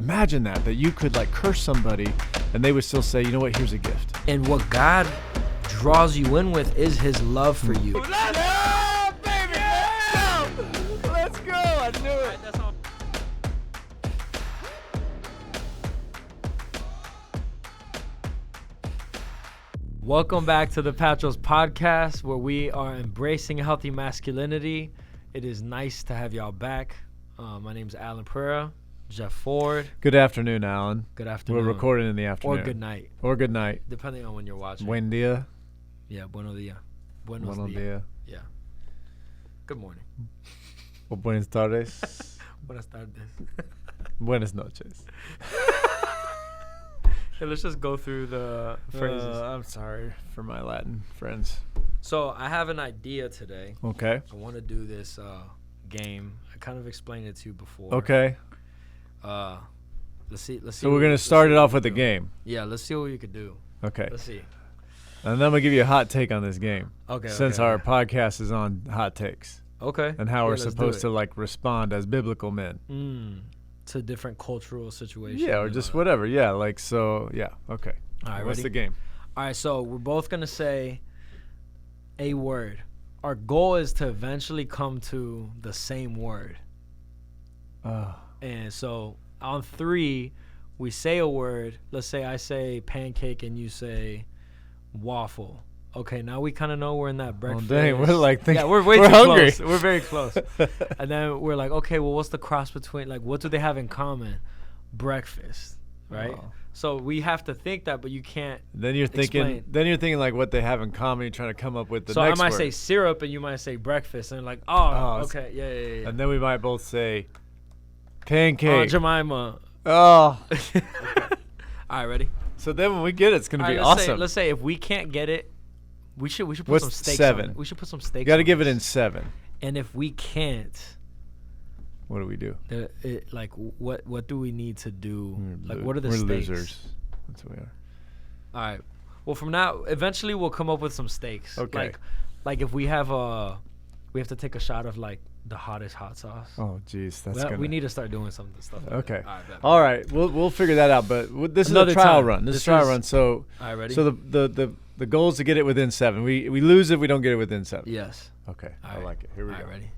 Imagine that you could like curse somebody and they would still say, you know what, here's a gift. And what God draws you in with is his love for you. Let's go, baby! Yeah! Let's go! I knew it. Welcome back to the Patros Podcast, where we are embracing healthy masculinity. It is nice to have y'all back. My name is Allan Pereira. Jeff Ford. Good afternoon, Alan. Good afternoon. We're recording in the afternoon. Or good night. Or good night. Depending on when you're watching. Buen dia. Yeah, buenos dias. Buenos dias. Yeah. Good morning. O buenas tardes. Buenas tardes. Buenas noches. Hey, let's just go through the phrases. I'm sorry for my Latin friends. So I have an idea today. Okay. I want to do this game. I kind of explained it to you before. Okay. Let's see. So we're gonna start it off with a game. Yeah, let's see what you could do. Okay. Let's see. And then I'm gonna give you a hot take on this game. Okay. Since our podcast is on hot takes. Okay. And how we're supposed to like respond as biblical men. To different cultural situations. Yeah, or just whatever. Yeah, like so. Yeah. Okay. All right. What's ready? the game? All right. So we're both gonna say a word. Our goal is to eventually come to the same word. And so on 3, we say a word. Let's say I say pancake and you say waffle. Okay, now we kind of know we're in that breakfast. Oh, dang, we're like thinking. Yeah, we're way we're too hungry. close. We're very close. And then we're like, okay, well, what's the cross between, like, what do they have in common? Breakfast, right? Oh. So we have to think that, but you can't. Then you're thinking. explain. Then you're thinking like what they have in common. You're trying to come up with the So next I might word. say syrup and you might say breakfast, and like, okay, yeah. And then we might both say pancake. Jemima. Oh. Okay. All right, ready? So then when we get it, it's gonna be let's awesome. Let's say if we can't get it, we should put What's some steaks 7? on it. We should put some steaks. You got to on give it this. in 7. And if we can't, What do we do? like what do we need to do? Like We're what are the we're stakes? losers. That's what we are. All right. Well, from now, eventually we'll come up with some stakes. Okay. Like if we have we have to take a shot of like the hottest hot sauce. Oh, jeez, that's gonna. We need to start doing some stuff. Like Okay. That. All right. Bet. All right. We'll figure that out. But this Another is a trial time. run. This is This a trial is- run. So. All right. Ready? So the goal is to get it within 7. We lose if we don't get it within 7. yes. Okay. All I right. like it. Here we All go. right. Ready?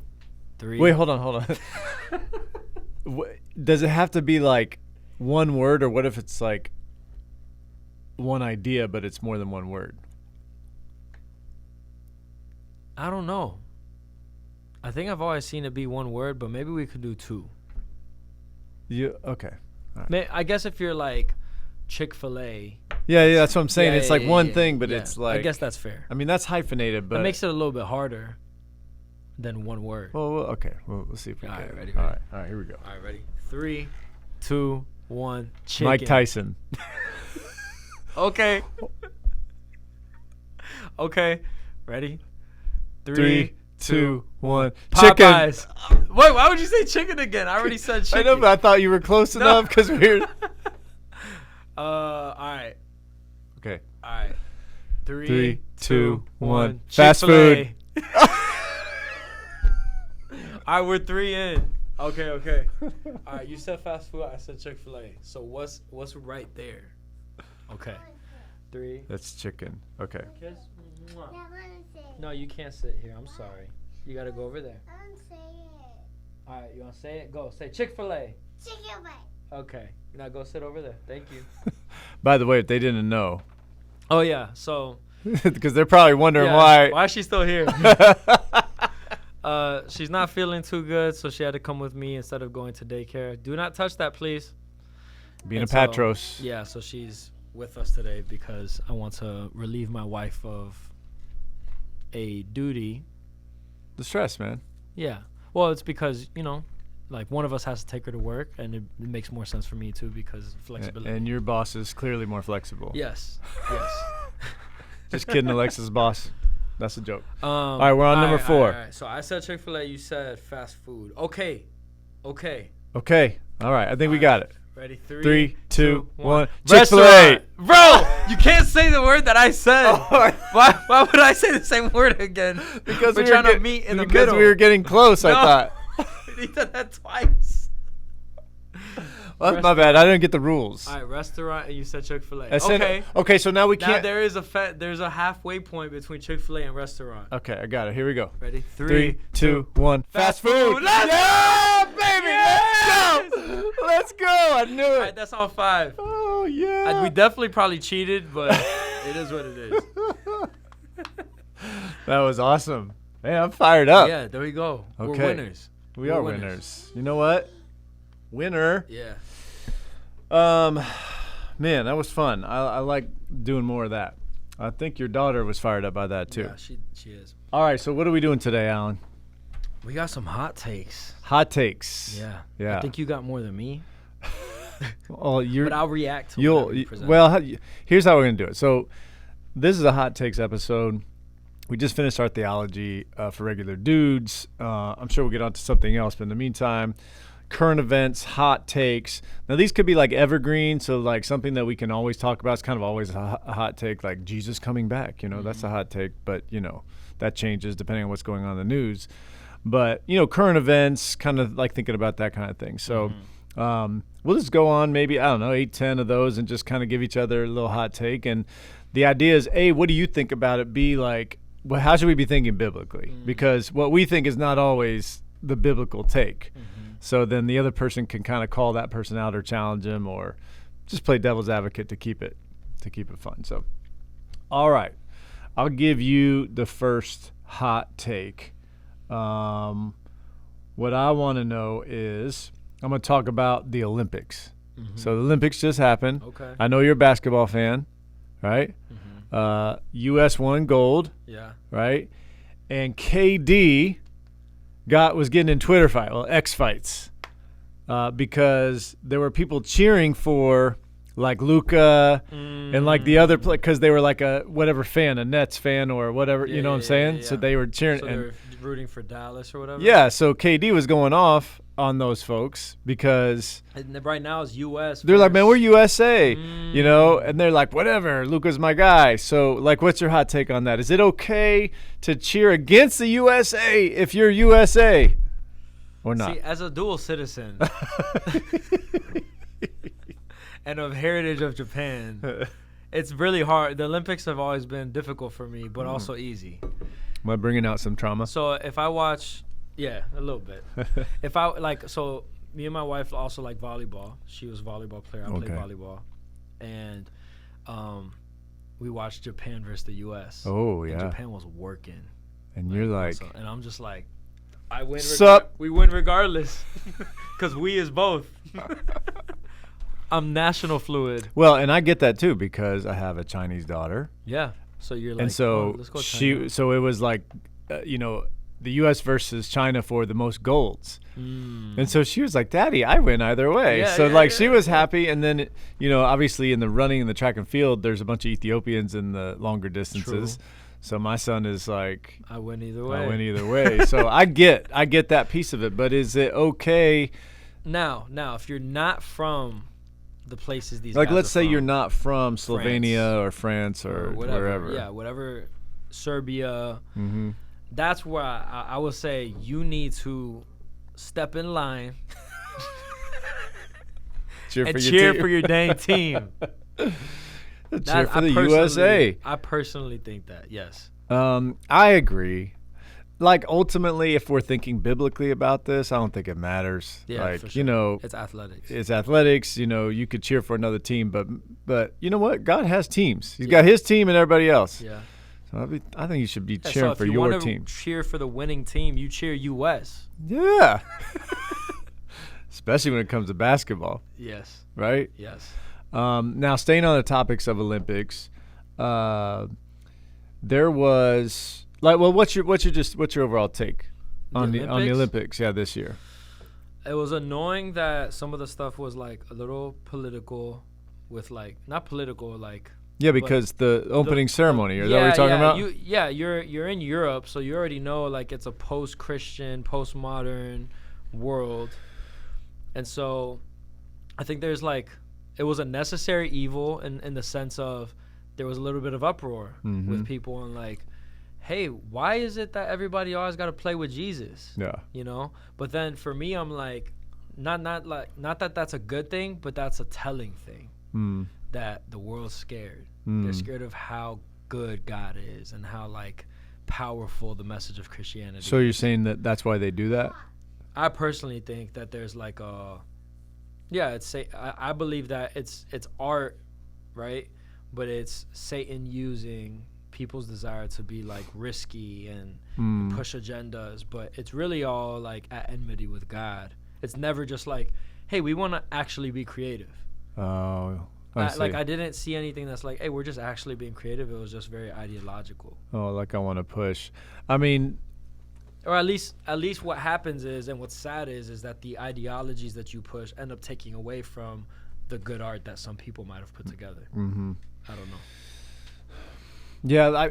3. Wait. Hold on. Does it have to be like one word, or what if it's like one idea, but it's more than one word? I don't know. I think I've always seen it be one word, but maybe we could do 2. Okay. All right. I guess if you're like Chick-fil-A. Yeah, that's what I'm saying. Yeah, it's like yeah, one yeah, thing, but yeah. it's like. I guess that's fair. I mean, that's hyphenated, but. It makes it a little bit harder than one word. Well, okay. We'll see if we All can. right, ready, All ready. right. Here we go. All right, ready? 3, 2, 1. Chicken. Mike Tyson. Okay. Okay. Ready? 3, 2, 1. Popeyes. Chicken. Wait, why would you say chicken again? I already said chicken. I know, but I thought you were close enough because we're. All right. Okay. All right. 3, 2, 1. Fast Fast food. All right, we're 3 in. Okay. All right, you said fast food. I said Chick-fil-A. So what's right there? Okay. 3. That's chicken. Okay. Kiss. No, you can't sit here. I'm sorry. You gotta go over there. I don't say it. All right, you wanna say it? Go. Say Chick-fil-A. Chicken-fil-A. Okay. Now go sit over there. Thank you. By the way, if they didn't know, Oh yeah. So. because they're probably wondering Yeah, why. Why is she still here? She's not feeling too good, so she had to come with me instead of going to daycare. Do not touch that, please. Being And a Patros. Yeah, so she's with us today because I want to relieve my wife of a duty. The stress, man. Yeah. Well, it's because, like one of us has to take her to work, and it makes more sense for me too because flexibility. And your boss is clearly more flexible. Yes. Just kidding, Alexa's boss. That's a joke. All right, we're on number 4. All right. So I said Chick-fil-A, you said fast food. Okay. Okay. All right. I think we got it. Ready? 3, 2, 1. Chick-fil-A. Chick-fil-A. Bro, you can't say the word that I said. Why would I say the same word again? Because we're trying to meet in the middle. Because we were getting close, I No. thought. You did that twice. Well, my bad. I didn't get the rules. All right, restaurant, and you said Chick-fil-A. I said, okay, so now we Now can't. there's a halfway point between Chick-fil-A and restaurant. Okay, I got it. Here we go. Ready? 3, 2, 1. Fast food. Let's Yeah, baby. Let's go. Let's go. I knew All it. right, that's on 5. Oh, yeah. We definitely probably cheated, but it is what it is. That was awesome. Man, I'm fired up. Yeah, there we go. Okay. We're winners. We are winners. You know what? Winner. Yeah. Man, that was fun. I like doing more of that. I think your daughter was fired up by that too. Yeah, she is. All right, so what are we doing today, Allan? We got some hot takes. Hot takes. Yeah. Yeah. I think you got more than me, Oh, but I'll react to whatever you present. well. Here's how we're gonna do it. So, this is a hot takes episode. We just finished our theology for regular dudes. I'm sure we'll get on to something else, but in the meantime, current events, hot takes. Now, these could be like evergreen, so like something that we can always talk about. It's kind of always a hot take, like Jesus coming back. That's a hot take, but that changes depending on what's going on in the news. But current events, kind of like thinking about that kind of thing. So. We'll just go on maybe, 8, 10 of those and just kind of give each other a little hot take. And the idea is, A, what do you think about it? B, like, well, how should we be thinking biblically? Because what we think is not always the biblical take. So then the other person can kind of call that person out or challenge him or just play devil's advocate to keep it fun. So, all right, I'll give you the first hot take. What I want to know is, I'm going to talk about the Olympics. So the Olympics just happened. Okay. I know you're a basketball fan, right? U.S. won gold, Yeah. right? And KD was getting in Twitter X fights, because there were people cheering for like Luka and like the other because they were like a Nets fan or whatever, you know what I'm saying? Yeah. So they were cheering. So they were rooting for Dallas or whatever? Yeah, so KD was going off on those folks because And right now it's U.S. they're like, man, we're USA, Mm. and they're like, whatever, Luka's my guy. So, like, what's your hot take on that? Is it okay to cheer against the USA if you're USA or not? See, as a dual citizen and of heritage of Japan, it's really hard. The Olympics have always been difficult for me, but also easy. Am I bringing out some trauma? So if I watch, yeah, a little bit. So me and my wife also like volleyball. She was a volleyball player. I played volleyball. And we watched Japan versus the U.S. Oh, And yeah. Japan was working. And you're like, And I'm just like, I win. Sup? We win regardless. Because we is both. I'm national fluid. well, and I get that too because I have a Chinese daughter. Yeah. So you're like, And so let's go China. so it was like, the U.S. versus China for the most golds. And so she was like, Daddy, I win either way. Yeah, So yeah, like yeah. she was happy. And then, obviously in the running and the track and field, there's a bunch of Ethiopians in the longer distances. True. So my son is like, I win either way. I win either way. So I get that piece of it. But is it okay? Now, if you're not from the places these Like, guys let's are say from, you're not from Slovenia or France or whatever, wherever. yeah, whatever, Serbia. Mm-hmm. That's where I would say you need to step in line Cheer and for cheer your team. for your dang team. Cheer for the USA. I personally think that, yes. I agree. Like, ultimately, if we're thinking biblically about this, I don't think it matters. Yeah, like, for sure. It's athletics. It's athletics. You could cheer for another team, but you know what? God has teams. He's got his team and everybody else. Yeah. So I think you should be Yeah, cheering so for if you your wanna team. cheer for the winning team, you cheer U.S. Yeah. Especially when it comes to basketball, Yes. right? Yes. Now, staying on the topics of Olympics, there was what's your overall take on the Olympics? Yeah, this year. It was annoying that some of the stuff was like a little political, with like not political, like Yeah, because the opening ceremony. Is that what you're talking about? You're in Europe, so you already know like it's a post-Christian, post-modern world, and so I think there's like it was a necessary evil in the sense of there was a little bit of uproar with people and like, hey, why is it that everybody always got to play with Jesus? Yeah. But then for me, I'm like, not that that's a good thing, but that's a telling thing. That the world's scared. They're scared of how good God is and how like powerful the message of Christianity So you're saying that that's why they do that? I personally think that there's like I believe that it's art, right? But it's Satan using people's desire to be like risky and push agendas, but it's really all like at enmity with God. It's never just like, hey, we want to actually be creative. Oh, I didn't see anything that's like, hey, we're just actually being creative. It was just very ideological. Oh, like I want to push. I mean, or at least what happens is, and what's sad is that the ideologies that you push end up taking away from the good art that some people might have put together. I don't know. Yeah,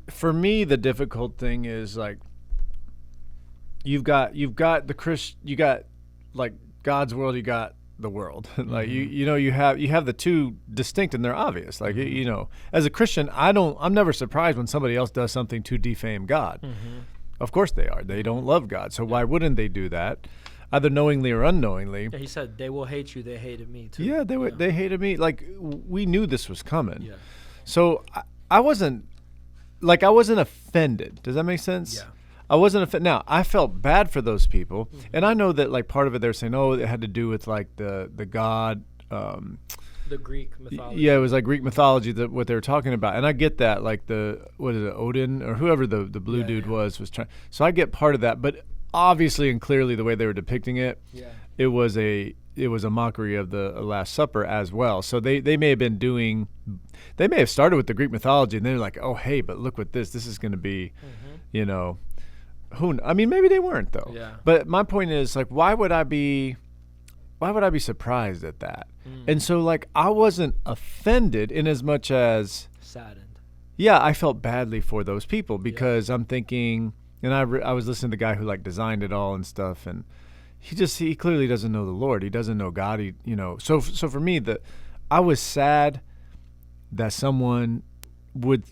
for me, the difficult thing is like you've got you got like God's world, you got the world. Like you have the two distinct and they're obvious. Like you know, as a Christian, I'm never surprised when somebody else does something to defame God. Of course they are. They don't love God, so why wouldn't they do that? Either knowingly or unknowingly. Yeah, he said they will hate you. They hated me too. Yeah, they hated me. Like we knew this was coming. Yeah. So I wasn't offended. Does that make sense? Yeah. I wasn't offended. Now, I felt bad for those people. And I know that like part of it they're saying, oh, it had to do with like the God. The Greek mythology. Yeah, it was like Greek mythology, what they were talking about. And I get that, like Odin or whoever the blue dude was trying. So I get part of that. But obviously and clearly the way they were depicting it, it was a mockery of the Last Supper as well. So they may have started with the Greek mythology and they're like, oh, hey, but look what this is going to be, you know, maybe they weren't though. Yeah. But my point is like, why would I be surprised at that? And so like, I wasn't offended in as much as saddened. Yeah. I felt badly for those people because I'm thinking, and I was listening to the guy who like designed it all and stuff. And he clearly doesn't know the Lord. He doesn't know God. So for me, I was sad that someone would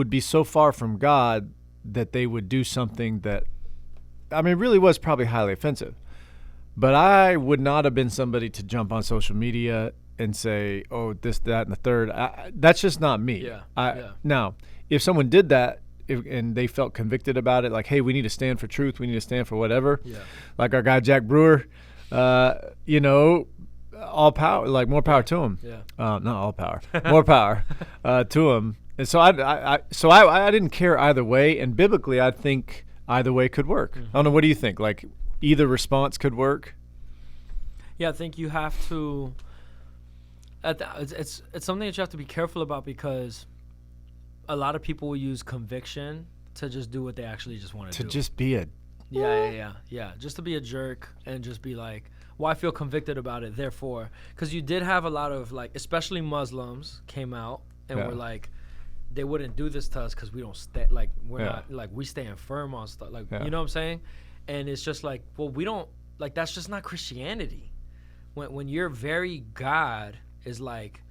be so far from God that they would do something that, really was probably highly offensive. But I would not have been somebody to jump on social media and say, oh, this, that, and the third. That's just not me. Now, if someone did that, and they felt convicted about it, like, hey, we need to stand for truth, we need to stand for whatever. Like our guy Jack Brewer, all power, like more power to him. Not all power, more power to him. And so I didn't care either way, and biblically I think either way could work. I don't know, what do you think? Like either response could work? Yeah, I think you have to. It's something that you have to be careful about because a lot of people will use conviction to just do what they actually just want to do. To just be a... Yeah. Just to be a jerk and just be like, well, I feel convicted about it, therefore. Because you did have a lot of, like, especially Muslims came out and were like, they wouldn't do this to us because we don't stay, like, we're not, like, we stand firm on stuff. Like, you know what I'm saying? And it's just like, well, we don't, like, that's just not Christianity. When your very God is like,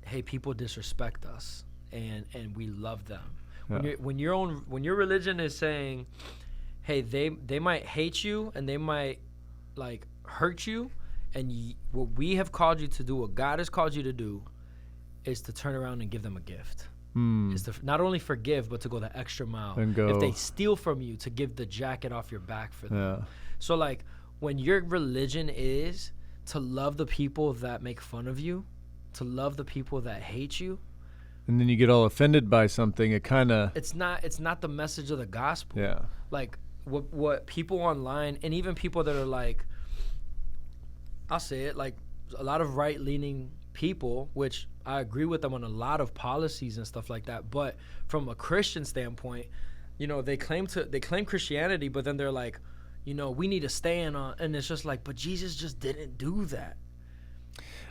hey, people disrespect us. And we love them. When your religion is saying, hey, they might hate you and they might like hurt you, and what we have called you to do, what God has called you to do, is to turn around and give them a gift. Is to not only forgive, but to go the extra mile. And go. If they steal from you, to give the jacket off your back for them. So like when your religion is to love the people that make fun of you, to love the people that hate you, and then you get all offended by something, it kind of... It's not the message of the gospel. Yeah. Like, what people online, and even people that are like, I'll say it, like, a lot of right-leaning people, which I agree with them on a lot of policies and stuff like that, but from a Christian standpoint, they claim Christianity, but then they're like, we need to stand on, and it's just like, but Jesus just didn't do that.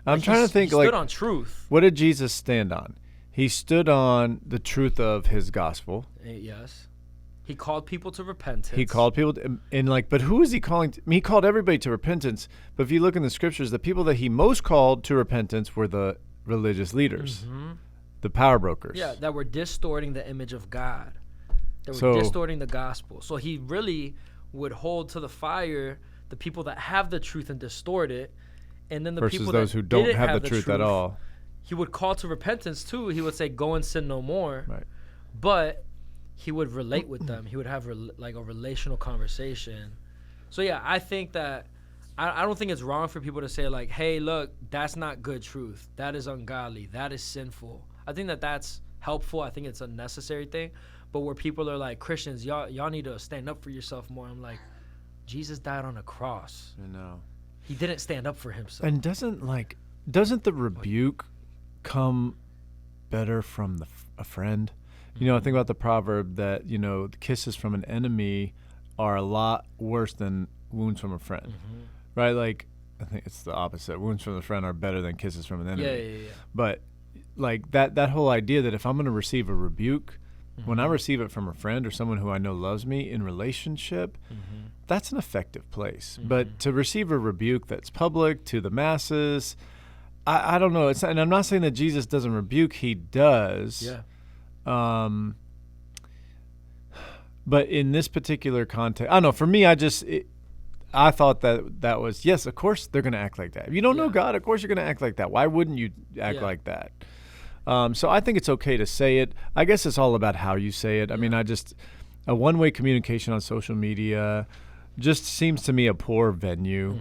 I'm trying to think, he stood on truth. What did Jesus stand on? He stood on the truth of his gospel. Yes. He called people to repentance. He called people but who is he calling? He called everybody to repentance. But if you look in the scriptures, the people that he most called to repentance were the religious leaders, the power brokers. Yeah, that were distorting the image of God. That were distorting the gospel. So he really would hold to the fire the people that have the truth and distort it, and then the versus people those that who don't didn't have the truth at all. He would call to repentance too. He would say, "Go and sin no more." Right. But he would relate with them. He would have like a relational conversation. So yeah, I think that I don't think it's wrong for people to say like, "Hey, look, that's not good truth. That is ungodly. That is sinful." I think that that's helpful. I think it's a necessary thing. But where people are like, "Christians, y'all need to stand up for yourself more." I'm like, Jesus died on a cross. I know. He didn't stand up for himself. And doesn't the rebuke come better from a friend? You know, I think about the proverb that, you know, kisses from an enemy are a lot worse than wounds from a friend, right? Like, I think it's the opposite. Wounds from a friend are better than kisses from an enemy. Yeah. But like that whole idea that if I'm going to receive a rebuke, when I receive it from a friend or someone who I know loves me in relationship, that's an effective place. But to receive a rebuke that's public to the masses, I don't know. And I'm not saying that Jesus doesn't rebuke; he does. Yeah. But in this particular context, I don't know. For me, I thought that was, yes, of course they're going to act like that. If you don't know God, of course you're going to act like that. Why wouldn't you act like that? So I think it's okay to say it. I guess it's all about how you say it. I mean, a one-way communication on social media just seems to me a poor venue.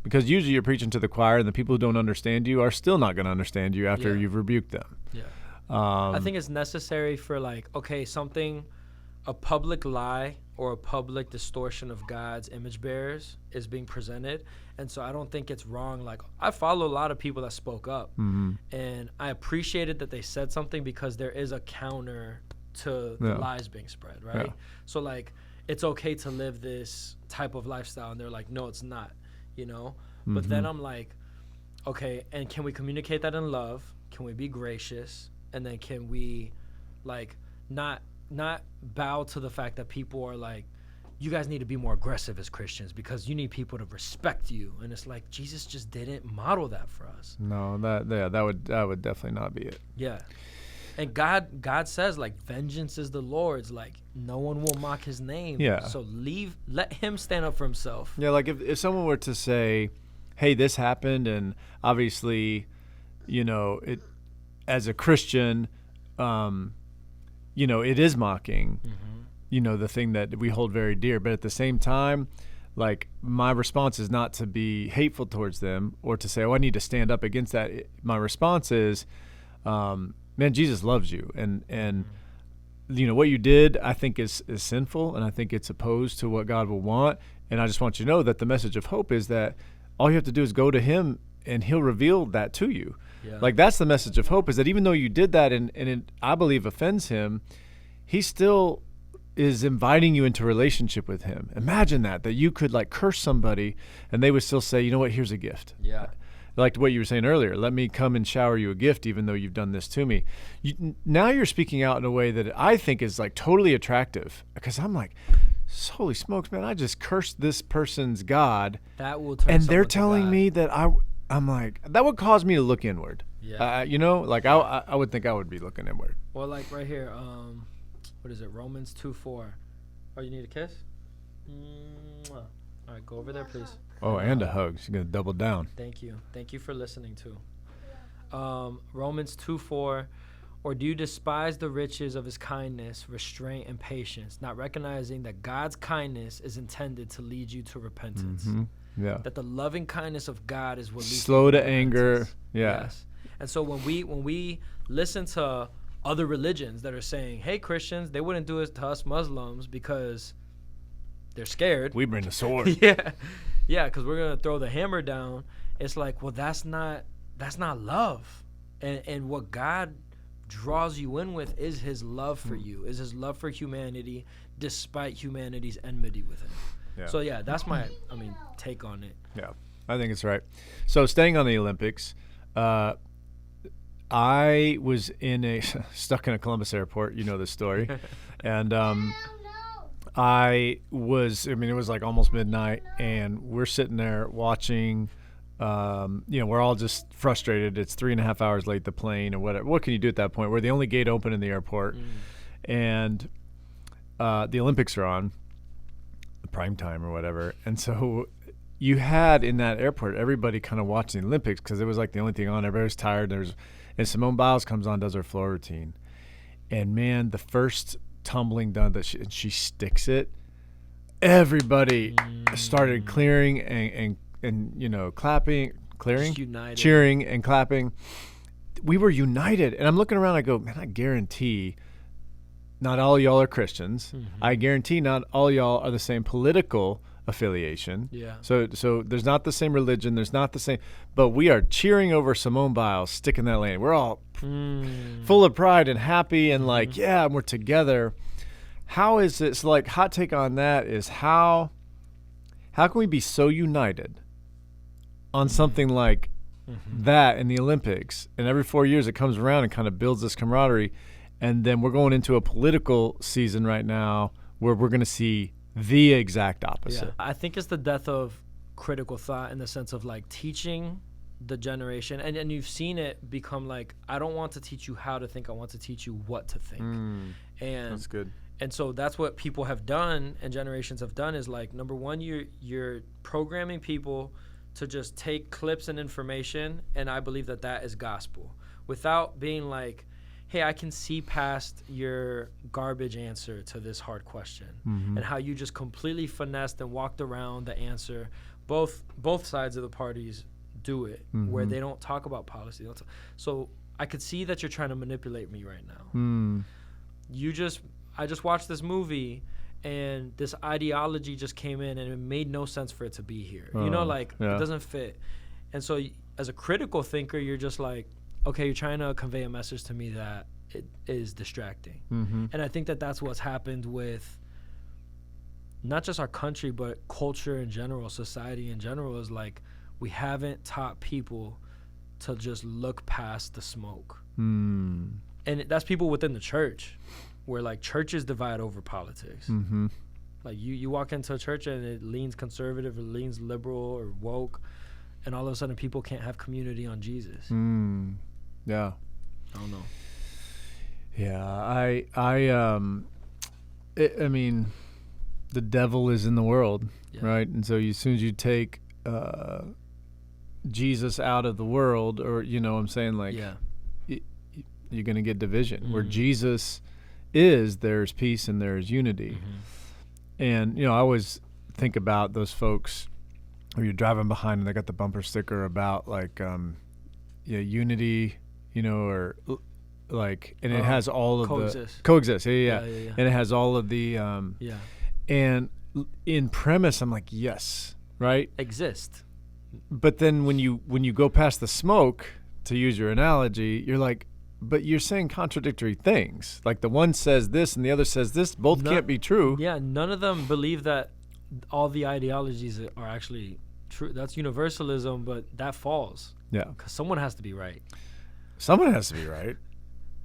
Because usually you're preaching to the choir, and the people who don't understand you are still not going to understand you after you've rebuked them. Yeah. I think it's necessary for like, okay, a public lie or a public distortion of God's image bearers is being presented. And so I don't think it's wrong. Like, I follow a lot of people that spoke up, and I appreciated that they said something because there is a counter to the lies being spread, right? Yeah. So like, it's okay to live this type of lifestyle, and they're like, no, it's not, you know? But then I'm like, okay, and can we communicate that in love? Can we be gracious? And then can we like not bow to the fact that people are like, you guys need to be more aggressive as Christians because you need people to respect you. And it's like, Jesus just didn't model that for us. No, that would definitely not be it. Yeah. And God says, like, vengeance is the Lord's. Like, no one will mock his name. Yeah. So let him stand up for himself. Yeah, like if someone were to say, hey, this happened, and obviously, you know, it as a Christian, you know, it is mocking, you know, the thing that we hold very dear. But at the same time, like, my response is not to be hateful towards them or to say, oh, I need to stand up against that. My response is, man, Jesus loves you. And you know, what you did, I think is sinful, and I think it's opposed to what God will want. And I just want you to know that the message of hope is that all you have to do is go to him, and he'll reveal that to you. Yeah. Like, that's the message of hope, is that even though you did that and it, I believe, offends him, he still is inviting you into relationship with him. Imagine that you could like curse somebody and they would still say, you know what, here's a gift. Yeah. Like what you were saying earlier, let me come and shower you a gift even though you've done this to me. Now you're speaking out in a way that I think is like totally attractive, because I'm like, holy smokes, man, I just cursed this person's God. That will turn, and they're telling me that I'm like, that would cause me to look inward. Yeah. You know, like I would think I would be looking inward. Well, like right here, what is it? Romans 2:4. Oh, you need a kiss? All right, go over there, please. Oh, and a hug. She's going to double down. Thank you. Thank you for listening, too. Romans 2:4. Or do you despise the riches of his kindness, restraint, and patience, not recognizing that God's kindness is intended to lead you to repentance? Yeah. That the loving kindness of God is what leads slow you to anger. Yeah. Yes. And so when we listen to other religions that are saying, hey, Christians, they wouldn't do it to us Muslims because they're scared. We bring the sword. Yeah, because we're going to throw the hammer down. It's like, well, that's not love. And what God draws you in with is his love for you, is his love for humanity despite humanity's enmity with him. Yeah. So, yeah, that's my, take on it. Yeah, I think it's right. So staying on the Olympics, I was stuck in a Columbus airport. You know this story. And it was like almost midnight, and we're sitting there watching. We're all just frustrated. It's 3.5 hours late, the plane, or whatever. What can you do at that point? We're the only gate open in the airport, and the Olympics are on. prime time or whatever. And so you had in that airport everybody kind of watching the Olympics because it was like the only thing on. Everybody was tired. And Simone Biles comes on, does her floor routine. And, man, the first tumbling done that she sticks it, everybody started clearing and clapping, cheering and clapping. We were united. And I'm looking around, I go, man, I guarantee not all y'all are Christians. Mm-hmm. I guarantee not all y'all are the same political affiliation. Yeah. So there's not the same religion. There's not the same. But we are cheering over Simone Biles sticking that landing. We're all full of pride and happy and like, yeah, we're together. How is it? So like, hot take on that is how can we be so united on something like that in the Olympics? And every 4 years it comes around and kind of builds this camaraderie. And then we're going into a political season right now where we're going to see the exact opposite. Yeah. I think it's the death of critical thought in the sense of like teaching the generation. And you've seen it become like, I don't want to teach you how to think. I want to teach you what to think. And that's good. And so that's what people have done and generations have done is like, number one, you're programming people to just take clips and information. And I believe that is gospel without being like, hey, I can see past your garbage answer to this hard question and how you just completely finessed and walked around the answer. Both sides of the parties do it where they don't talk about policy. So I could see that you're trying to manipulate me right now. I just watched this movie and this ideology just came in and it made no sense for it to be here. It doesn't fit. And so as a critical thinker, you're just like, okay, you're trying to convey a message to me that it is distracting. And I think that's what's happened with not just our country, but culture in general, society in general, is like we haven't taught people to just look past the smoke. And that's people within the church, where like churches divide over politics. Like you walk into a church and it leans conservative or leans liberal or woke, and all of a sudden people can't have community on Jesus. Yeah. I don't know. Yeah, I mean, the devil is in the world, right? And so as soon as you take Jesus out of the world, or I'm saying, like, you're going to get division. Where Jesus is, there's peace and there's unity. And I always think about those folks where you're driving behind and they got the bumper sticker about like unity, or like, and it has all of coexist. Yeah. And it has all of the and in premise I'm like, yes, right, exist. But then when you go past the smoke, to use your analogy, you're like, but you're saying contradictory things. Like the one says this and the other says this. Both can't be true. Yeah, none of them believe that all the ideologies are actually true. That's universalism, but that falls. Yeah. Because someone has to be right. Someone has to be right.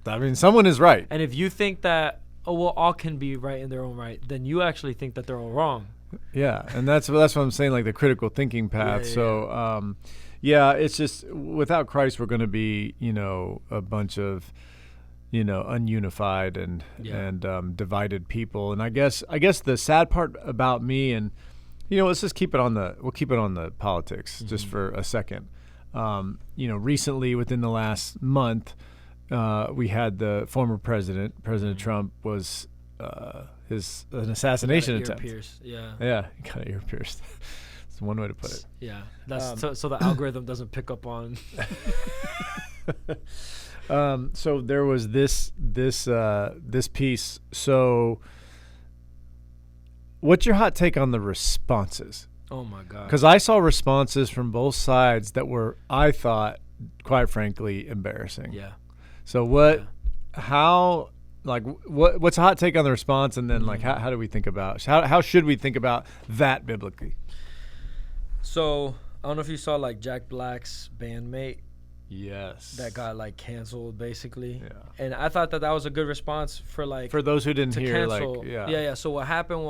I mean, someone is right. And if you think that, all can be right in their own right, then you actually think that they're all wrong. Yeah, and that's what I'm saying, like the critical thinking path. So, it's just without Christ, we're going to be, a bunch of, ununified and divided people. And I guess the sad part about me, and let's just keep it on the politics just for a second. Recently within the last month, we had the former President Trump was an assassination attempt. Yeah, he got an ear pierced. That's one way to put it. Yeah, that's so the algorithm doesn't pick up on. So there was this piece. So, what's your hot take on the responses? Oh my God! Because I saw responses from both sides that were, I thought, quite frankly, embarrassing. Yeah. So how, like, what's a hot take on the response, and then like how do we think about how should we think about that biblically? So I don't know if you saw like Jack Black's bandmate. Yes. That got like canceled basically. Yeah. And I thought that was a good response for those who didn't hear, cancel. like, Yeah. So what happened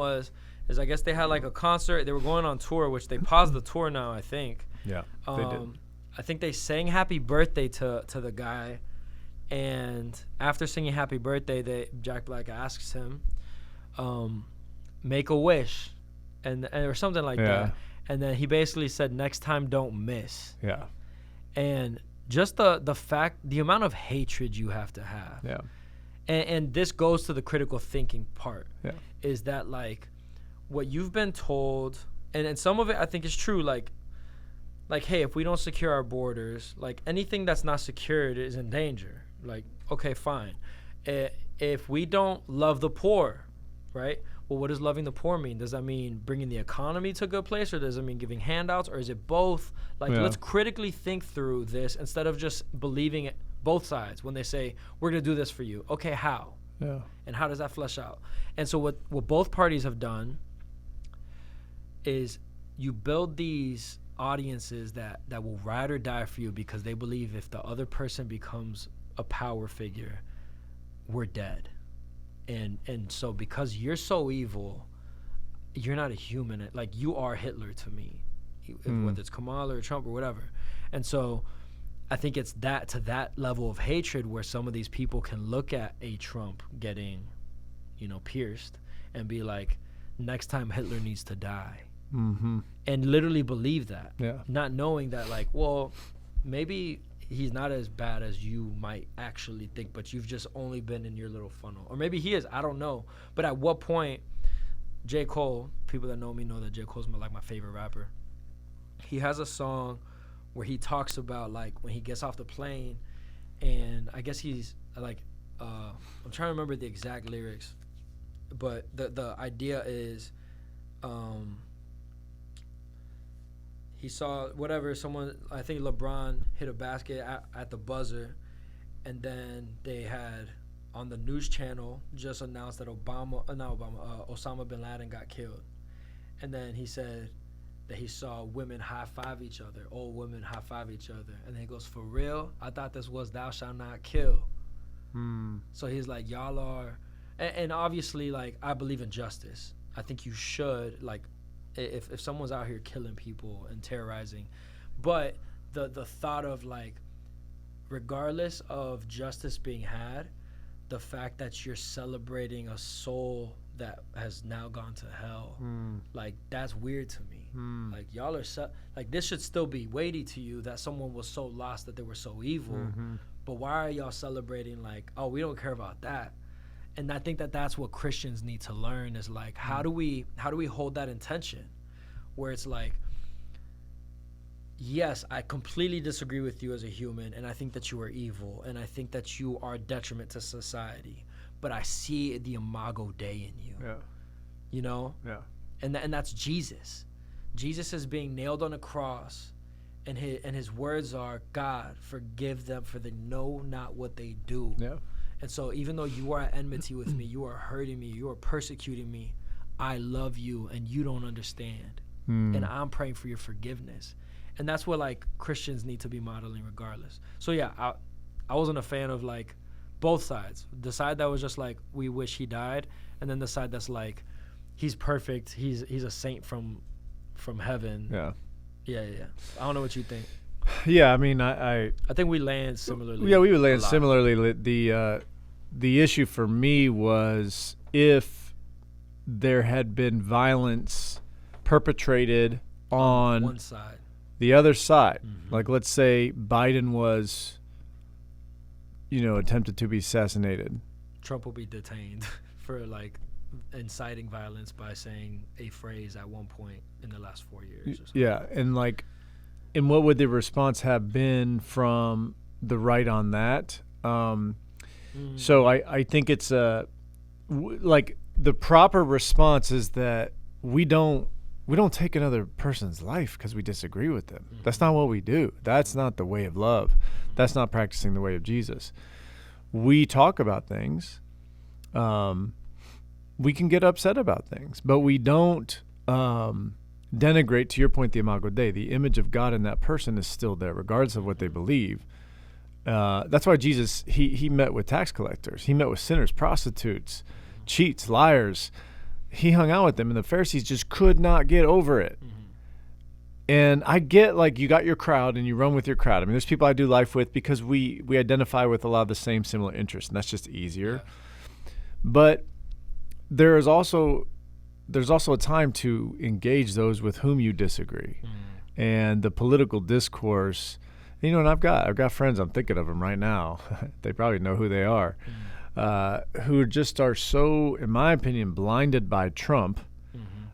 is I guess they had like a concert. They were going on tour, which they paused the tour now, I think. Yeah. They did. I think they sang Happy Birthday to the guy. And after singing Happy Birthday, Jack Black asks him, make a wish. and or something like that. And then he basically said, next time don't miss. Yeah. And just the amount of hatred you have to have. Yeah. And this goes to the critical thinking part. Yeah. Is that like what you've been told, and some of it I think is true, like, hey, if we don't secure our borders, like anything that's not secured is in danger. Like, okay, fine. If we don't love the poor, right? Well, what does loving the poor mean? Does that mean bringing the economy to a good place, or does it mean giving handouts, or is it both? Like, let's critically think through this instead of just believing it, both sides when they say, we're going to do this for you. Okay, how? Yeah. And how does that flesh out? And so what both parties have done is you build these audiences that will ride or die for you because they believe if the other person becomes a power figure, we're dead. And so because you're so evil, you're not a human. Like, you are Hitler to me, whether it's Kamala or Trump or whatever. And so I think it's to that level of hatred where some of these people can look at a Trump getting, pierced and be like, next time Hitler needs to die. Mm-hmm. And literally believe that. Yeah. Not knowing that, like, well, maybe he's not as bad as you might actually think, but you've just only been in your little funnel. Or maybe he is, I don't know. But at what point, J. Cole, people that know me know that J. Cole's my favorite rapper. He has a song where he talks about, like, when he gets off the plane, and I guess he's, like, I'm trying to remember the exact lyrics, but the idea is, he saw someone, I think LeBron hit a basket at the buzzer, and then they had on the news channel just announced that Osama bin Laden got killed. And then he said that he saw women high-five each other, old women high-five each other. And then he goes, for real? I thought this was thou shalt not kill. So he's like, y'all are, and obviously, like, I believe in justice. I think you should, like, if someone's out here killing people and terrorizing, but the thought of, like, regardless of justice being had, the fact that you're celebrating a soul that has now gone to hell, like, that's weird to me. Like, y'all are like, this should still be weighty to you that someone was so lost that they were so evil, but why are y'all celebrating, like, oh, we don't care about that? And I think that that's what Christians need to learn is, like, how do we hold that intention where it's like, yes, I completely disagree with you as a human, and I think that you are evil, and I think that you are a detriment to society, but I see the imago Dei in you. Yeah. You know? Yeah. And that's Jesus. Jesus is being nailed on a cross, and his words are, God, forgive them, for they know not what they do. Yeah. And so even though you are at enmity with me, you are hurting me, you are persecuting me, I love you and you don't understand. And I'm praying for your forgiveness. And that's what, like, Christians need to be modeling regardless. So yeah, I wasn't a fan of, like, both sides. The side that was just like, we wish he died, and then the side that's like, he's perfect, he's a saint from heaven. Yeah. Yeah. I don't know what you think. Yeah, I mean, I think we land similarly. Yeah, we would land similarly. The issue for me was if there had been violence perpetrated on one side, the other side. Like, let's say Biden was, attempted to be assassinated. Trump will be detained for, like, inciting violence by saying a phrase at one point in the last 4 years or something. Yeah, and what would the response have been from the right on that? So I think it's like, the proper response is that we don't take another person's life because we disagree with them. That's not what we do. That's not the way of love. That's not practicing the way of Jesus. We talk about things. We can get upset about things, but we don't denigrate, to your point, the imago Dei. The image of God in that person is still there, regardless of what they believe. That's why Jesus, he met with tax collectors. He met with sinners, prostitutes, cheats, liars. He hung out with them, and the Pharisees just could not get over it. And I get, like, you got your crowd and you run with your crowd. I mean, there's people I do life with because we identify with a lot of the same similar interests, and that's just easier. But there is also there's also a time to engage those with whom you disagree. And the political discourse, and I've got friends, I'm thinking of them right now. They probably know who they are, who just are so, in my opinion, blinded by Trump.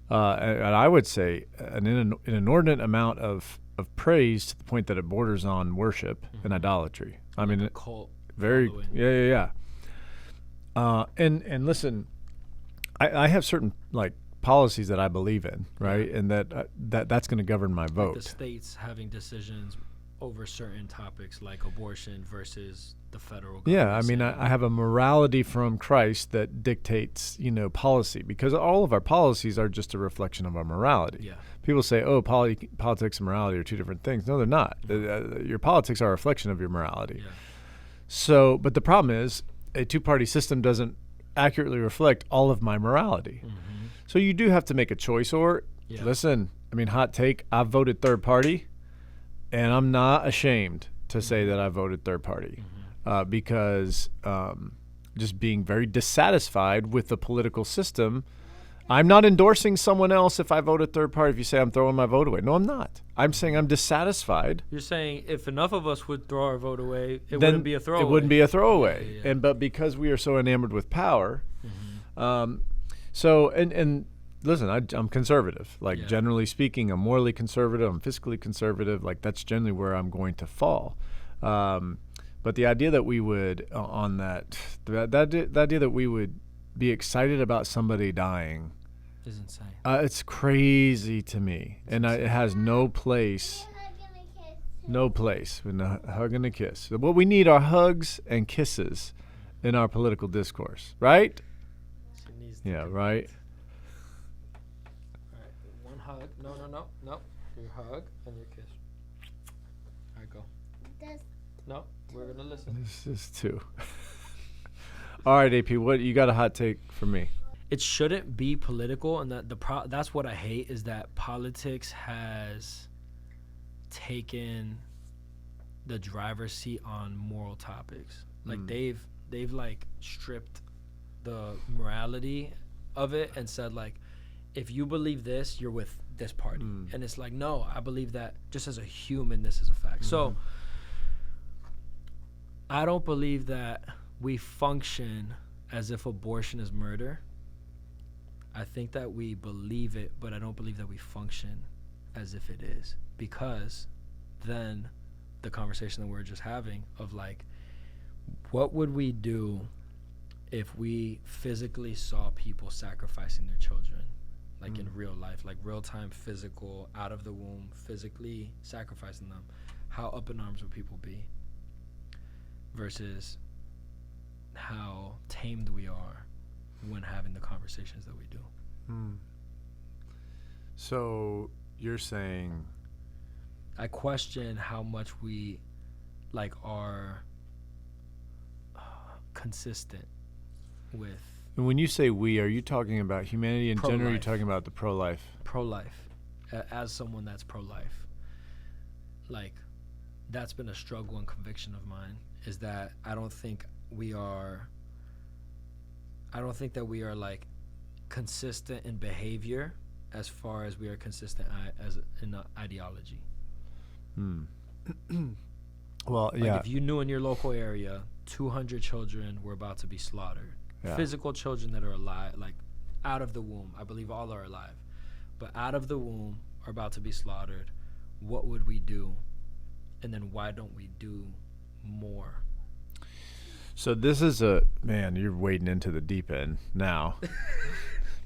And I would say an inordinate amount of praise to the point that it borders on worship and idolatry. I mean, cult very, following. yeah. And listen, I have certain like policies that I believe in, right? And that's going to govern my vote. Like the states having decisions over certain topics like abortion versus the federal government. Yeah, I mean, I have a morality from Christ that dictates, policy, because all of our policies are just a reflection of our morality. Yeah. People say, oh, politics and morality are two different things. No, they're not. Your politics are a reflection of your morality. Yeah. So, but the problem is a two-party system doesn't accurately reflect all of my morality. So you do have to make a choice, or listen, I mean, hot take, I've voted third party, and I'm not ashamed to say that I voted third party because just being very dissatisfied with the political system. I'm not endorsing someone else if I voted third party. If you say I'm throwing my vote away. No, I'm not. I'm saying I'm dissatisfied. You're saying if enough of us would throw our vote away, it wouldn't be a throwaway. It wouldn't be a throwaway. Yeah. But because we are so enamored with power, and listen, I'm conservative. Like generally speaking, I'm morally conservative. I'm fiscally conservative. Like that's generally where I'm going to fall. But the idea that we would the idea that we would be excited about somebody dying is insane. It's crazy to me, and it has no place. No place with a hug and a kiss. What we need are hugs and kisses in our political discourse, right? Yeah, right. All right, one hug. No. Your hug and your kiss. All right, go. No, we're gonna listen. This is two. All right, AP, what you got a hot take for me? It shouldn't be political, and that's what I hate is that politics has taken the driver's seat on moral topics. Like they've like stripped the morality of it and said like, if you believe this, you're with this party. And it's like, no, I believe that just as a human, this is a fact. So I don't believe that we function as if abortion is murder. I think that we believe it, but I don't believe that we function as if it is, because then the conversation that we're just having of like, what would we do if we physically saw people sacrificing their children, like in real life, like real time, physical, out of the womb, physically sacrificing them? How up in arms would people be versus how tamed we are when having the conversations that we do? So you're saying, I question how much we like are consistent with when you say we, are you talking about humanity in general, or are you Pro-life. talking about the pro-life? Pro-life. As someone that's pro-life, like that's been a struggle and conviction of mine, is that I don't think that we are like consistent in behavior as far as we are consistent as in ideology. Well, Like if you knew in your local area 200 children were about to be slaughtered, physical children that are alive, like out of the womb, I believe all are alive, but out of the womb are about to be slaughtered, what would we do? And then why don't we do more? So this is man, you're wading into the deep end now.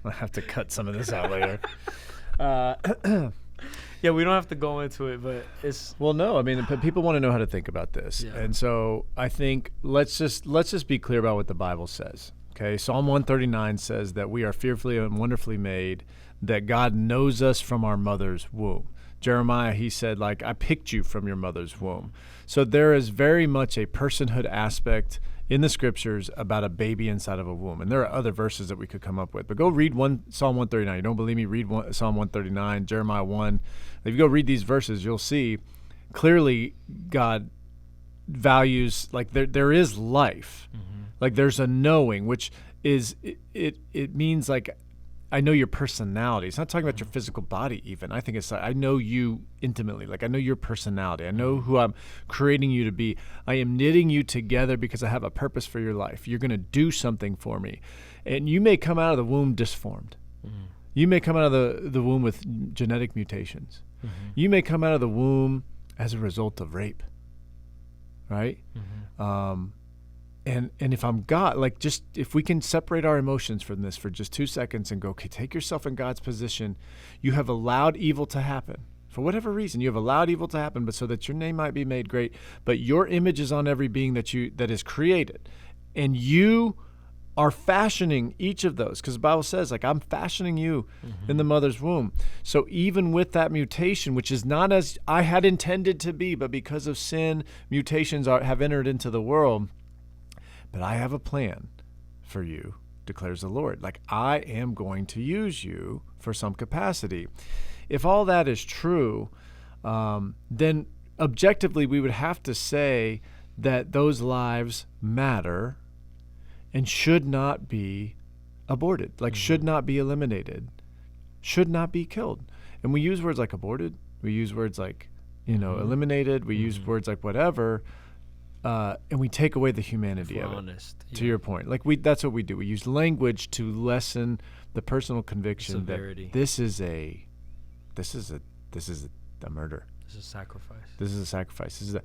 I have to cut some of this out later. Yeah, we don't have to go into it, but it's... Well, no, I mean, people want to know how to think about this. Yeah. And so I think let's just be clear about what the Bible says. Okay, Psalm 139 says that we are fearfully and wonderfully made, that God knows us from our mother's womb. Jeremiah, he said, like, I picked you from your mother's womb. So there is very much a personhood aspect in the scriptures about a baby inside of a womb. And there are other verses that we could come up with. But go read Psalm 139. You don't believe me? Read Psalm 139, Jeremiah 1. If you go read these verses, you'll see clearly God values, like there is life. Like there's a knowing, which is, it means like, I know your personality. It's not talking about your physical body even. I think it's like, I know you intimately. Like, I know your personality. I know who I'm creating you to be. I am knitting you together because I have a purpose for your life. You're going to do something for me. And you may come out of the womb disformed. You may come out of the womb with genetic mutations. You may come out of the womb as a result of rape. Right? And if I'm God, like, just if we can separate our emotions from this for just 2 seconds and go, okay, take yourself in God's position. You have allowed evil to happen. For whatever reason, you have allowed evil to happen, but so that your name might be made great. But your image is on every being that is created. And you are fashioning each of those, because the Bible says, like, I'm fashioning you in the mother's womb. So even with that mutation, which is not as I had intended to be, but because of sin, mutations have entered into the world. But I have a plan for you, declares the Lord. Like, I am going to use you for some capacity. If all that is true, then objectively we would have to say that those lives matter and should not be aborted, like should not be eliminated, should not be killed. And we use words like aborted. We use words like, eliminated. We use words like whatever. And we take away the humanity of it. Honest, to your point, like that's what we do. We use language to lessen the personal conviction severity. That this is a murder. This is sacrifice. This is a sacrifice.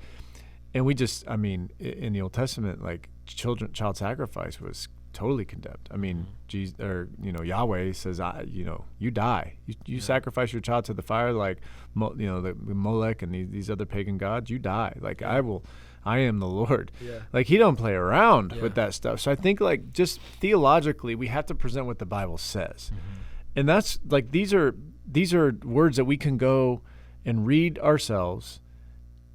And we just, I mean, in the Old Testament, like child sacrifice was totally condemned. I mean, Jesus, Yahweh says, you die. You sacrifice your child to the fire, like, the Molech and these other pagan gods. You die. Like, I am the Lord. Yeah. Like, he don't play around with that stuff. So I think, like, just theologically, we have to present what the Bible says. And that's like, these are words that we can go and read ourselves.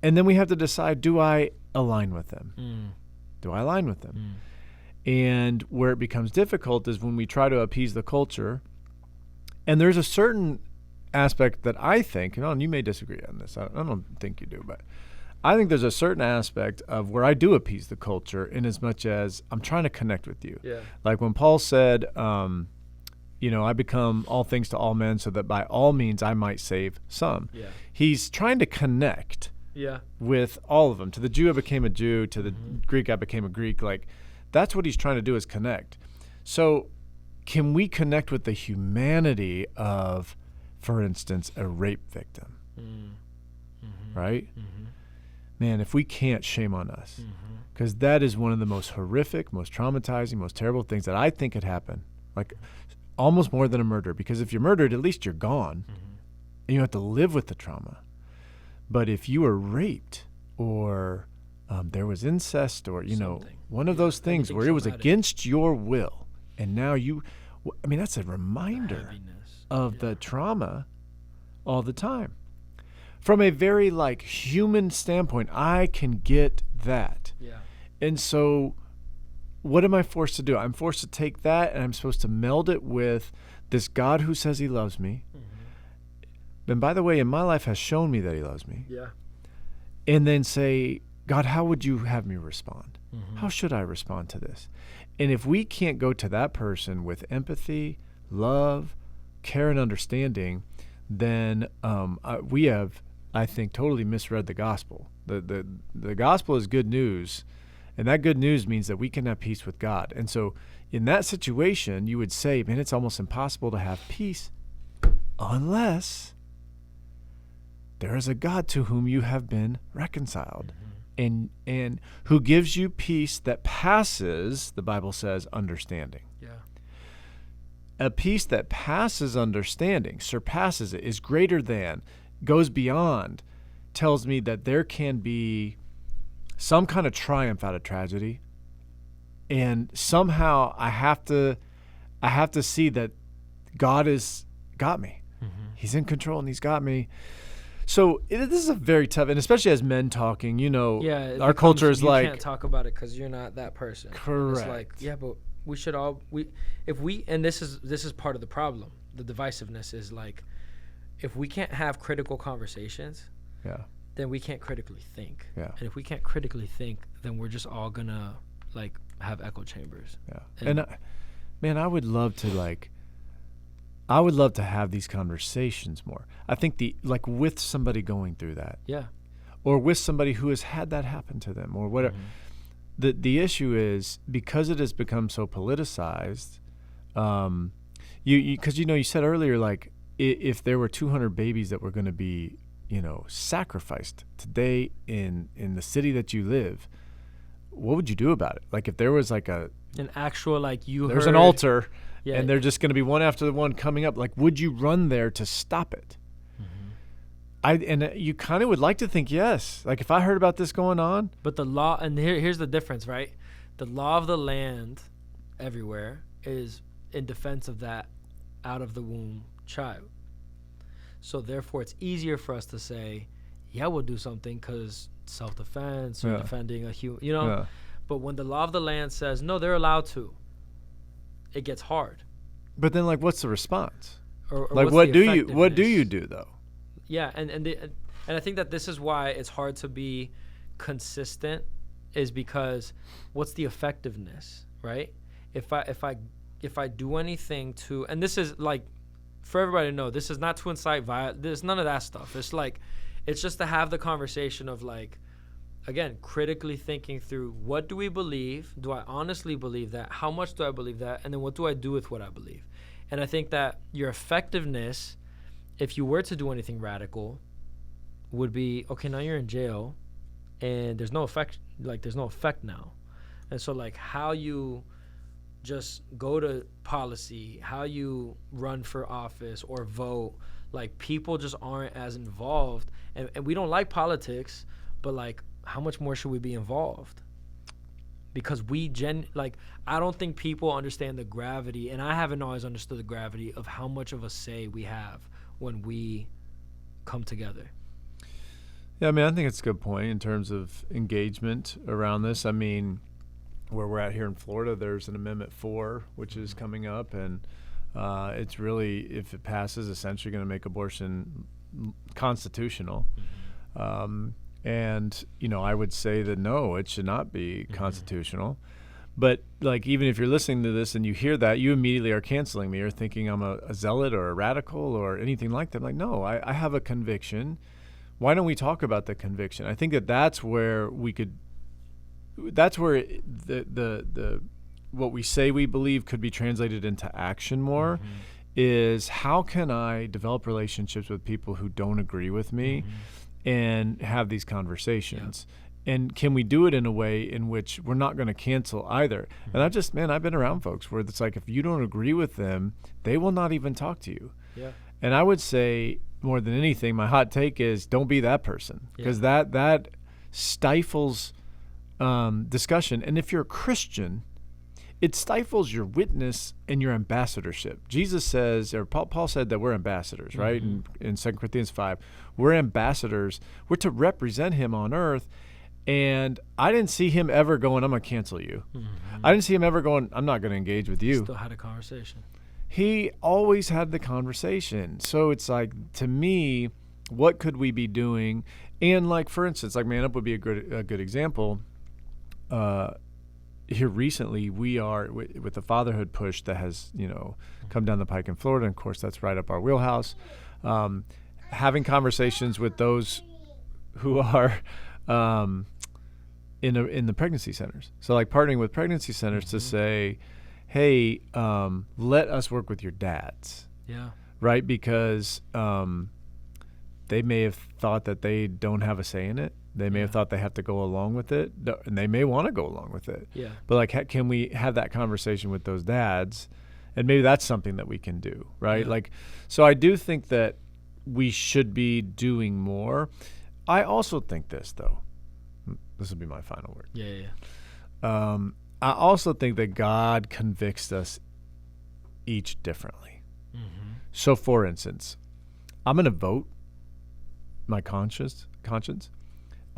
And then we have to decide, do I align with them? Do I align with them? And where it becomes difficult is when we try to appease the culture. And there's a certain aspect that I think, and you may disagree on this. I don't think you do, but I think there's a certain aspect of where I do appease the culture in as much as I'm trying to connect with you. Yeah. Like when Paul said, I become all things to all men so that by all means I might save some. Yeah. He's trying to connect with all of them. To the Jew, I became a Jew. To the Greek, I became a Greek. Like, that's what he's trying to do, is connect. So can we connect with the humanity of, for instance, a rape victim? Right? Man, if we can't, shame on us. Because that is one of the most horrific, most traumatizing, most terrible things that I think could happen. Like, almost more than a murder. Because if you're murdered, at least you're gone. And you have to live with the trauma. But if you were raped, or there was incest, or, one of those things where it was against your will, and now that's a reminder of the trauma all the time. From a very, like, human standpoint, I can get that. Yeah. And so what am I forced to do? I'm forced to take that, and I'm supposed to meld it with this God who says he loves me. And by the way, in my life has shown me that he loves me. Yeah. And then say, God, how would you have me respond? How should I respond to this? And if we can't go to that person with empathy, love, care, and understanding, then we have, I think, totally misread the gospel. The gospel is good news, and that good news means that we can have peace with God. And so in that situation, you would say, man, it's almost impossible to have peace unless there is a God to whom you have been reconciled, and who gives you peace that passes, the Bible says, understanding. Yeah. A peace that passes understanding, surpasses it, is greater than, goes beyond, tells me that there can be some kind of triumph out of tragedy, and somehow I have to see that God has got me. He's in control, and he's got me. So this is a very tough, and especially as men talking, our culture is like, you can't talk about it because you're not that person. Correct. It's like, yeah, but we should all and this is part of the problem. The divisiveness is like, if we can't have critical conversations, then we can't critically think. Yeah. And if we can't critically think, then we're just all gonna, like, have echo chambers. Yeah. And I would love to, like, I would love to have these conversations more. I think like with somebody going through that. Yeah. Or with somebody who has had that happen to them or whatever. Mm-hmm. The issue is because it has become so politicized, because you said earlier, like if there were 200 babies that were going to be, sacrificed today in the city that you live, what would you do about it? Like if there was like an actual, like there's an altar yeah, and they're just going to be one after the one coming up, like would you run there to stop it? You kind of would like to think yes. Like if I heard about this going on. But the law, and here's the difference, right? The law of the land everywhere is in defense of that out of the womb child. So therefore, it's easier for us to say, yeah, we'll do something because self-defense or defending a human, Yeah. But when the law of the land says, no, they're allowed to, it gets hard. But then like what's the response? Or like what's what the do you do though? Yeah, and I think that this is why it's hard to be consistent, is because what's the effectiveness, right? If I do anything to, and this is like for everybody to know, this is not to incite violence. There's none of that stuff. It's just to have the conversation of like, again, critically thinking through what do we believe? Do I honestly believe that? How much do I believe that? And then what do I do with what I believe? And I think that your effectiveness, if you were to do anything radical, would be, okay, now you're in jail and there's no effect now. And so like how you just go to policy, how you run for office or vote, like people just aren't as involved. And we don't like politics, but like how much more should we be involved? Because I don't think people understand the gravity, and I haven't always understood the gravity of how much of a say we have when we come together. Yeah, I mean, I think it's a good point in terms of engagement around this. I mean, where we're at here in Florida, there's an Amendment 4, which is coming up, and it's really, if it passes, essentially going to make abortion constitutional. And, I would say that no, it should not be constitutional. But, like, even if you're listening to this and you hear that, you immediately are canceling me or thinking I'm a zealot or a radical or anything like that. I'm like, no, I have a conviction. Why don't we talk about the conviction? I think that's where the what we say we believe could be translated into action more, is how can I develop relationships with people who don't agree with me and have these conversations? And can we do it in a way in which we're not going to cancel either? And I've been around folks where it's like, if you don't agree with them, they will not even talk to you. Yeah. And I would say more than anything, my hot take is don't be that person, because that stifles discussion. And if you're a Christian, it stifles your witness and your ambassadorship. Jesus says, or Paul said that we're ambassadors, right? In 2 Corinthians 5, we're ambassadors. We're to represent him on earth. And I didn't see him ever going, I'm going to cancel you. I didn't see him ever going, I'm not going to engage with you. Still had a conversation. He always had the conversation. So it's like, to me, what could we be doing? And like, for instance, like Man Up would be a good example. Here recently, we are with the fatherhood push that has, come down the pike in Florida. And of course, that's right up our wheelhouse. Having conversations with those who are in the pregnancy centers. So like partnering with pregnancy centers to say, hey, let us work with your dads. Yeah. Right? Because they may have thought that they don't have a say in it. They may have thought they have to go along with it, and they may want to go along with it. Yeah. But like, can we have that conversation with those dads? And maybe that's something that we can do, right? Yeah. Like, so I do think that we should be doing more. I also think this, though. This will be my final word. Yeah. I also think that God convicts us each differently. So, for instance, I'm going to vote my conscience.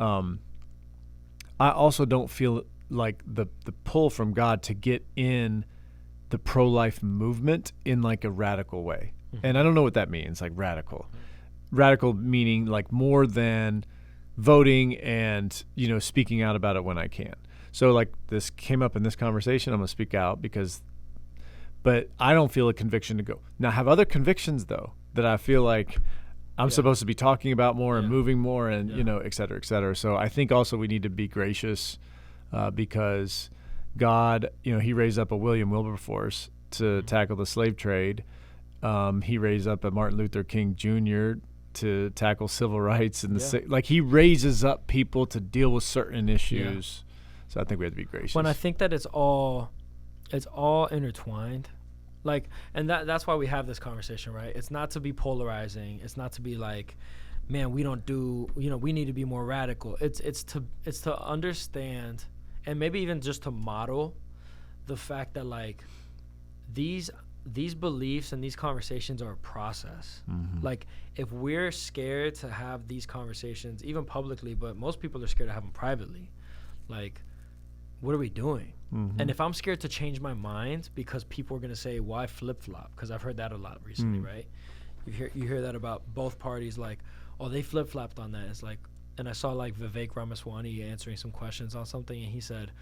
I also don't feel like the pull from God to get in the pro-life movement in like a radical way. And I don't know what that means, like radical. Radical meaning like more than voting and, speaking out about it when I can. So like this came up in this conversation, I'm going to speak out but I don't feel a conviction to go. Now I have other convictions though that I feel like I'm supposed to be talking about more and moving more and, et cetera, et cetera. So I think also we need to be gracious because God, he raised up a William Wilberforce to tackle the slave trade. He raised up a Martin Luther King Jr. to tackle civil rights and he raises up people to deal with certain issues. So I think we have to be gracious. When I think that it's all intertwined. And that's why we have this conversation, right? It's not to be polarizing. It's not to be like, man, we don't do, we need to be more radical. It's to understand and maybe even just to model the fact that like these beliefs and these conversations are a process. Like if we're scared to have these conversations, even publicly, but most people are scared to have them privately, like, what are we doing? And if I'm scared to change my mind because people are going to say, why flip-flop? Because I've heard that a lot recently, right? You hear that about both parties, like, oh, they flip-flopped on that. It's like, and I saw like Vivek Ramaswamy answering some questions on something, and he said,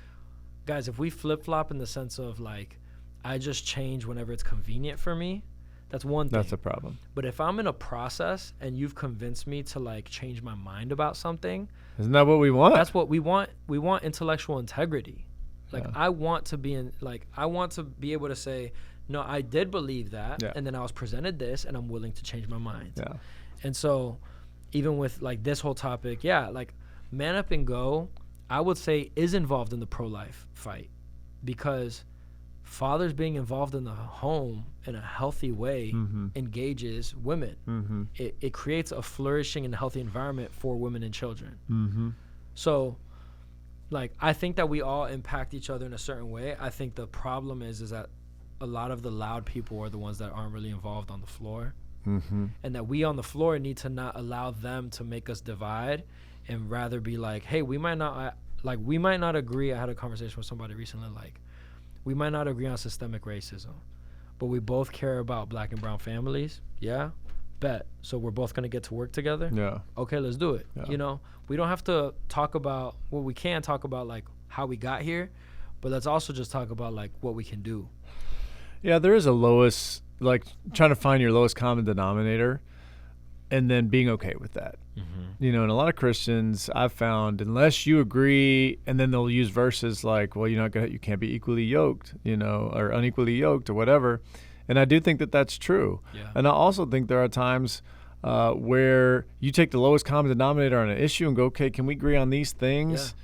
guys, if we flip-flop in the sense of like, I just change whenever it's convenient for me, that's one thing. That's a problem. But if I'm in a process and you've convinced me to like change my mind about something, isn't that what we want? That's what we want. We want intellectual integrity. Like I want to be able to say, no, I did believe that, and then I was presented this, and I'm willing to change my mind. Yeah. And so, even with like this whole topic, like Man Up and Go, I would say is involved in the pro-life fight, because fathers being involved in the home in a healthy way engages women. It creates a flourishing and healthy environment for women and children. So, like, I think that we all impact each other in a certain way. I think the problem is that a lot of the loud people are the ones that aren't really involved on the floor. And that we on the floor need to not allow them to make us divide, and rather be like, hey, we might not agree. I had a conversation with somebody recently, like, we might not agree on systemic racism, but we both care about Black and brown families. Yeah, bet. So we're both gonna get to work together. Yeah. Okay, let's do it. Yeah. We don't have to talk about, well, we can talk about like how we got here, but let's also just talk about like what we can do. Yeah, there is a lowest, like trying to find your lowest common denominator and then being okay with that. And a lot of Christians I've found, unless you agree, and then they'll use verses like, well, you can't be equally yoked, or unequally yoked or whatever. And I do think that that's true. Yeah. And I also think there are times where you take the lowest common denominator on an issue and go, okay, can we agree on these things? Yeah.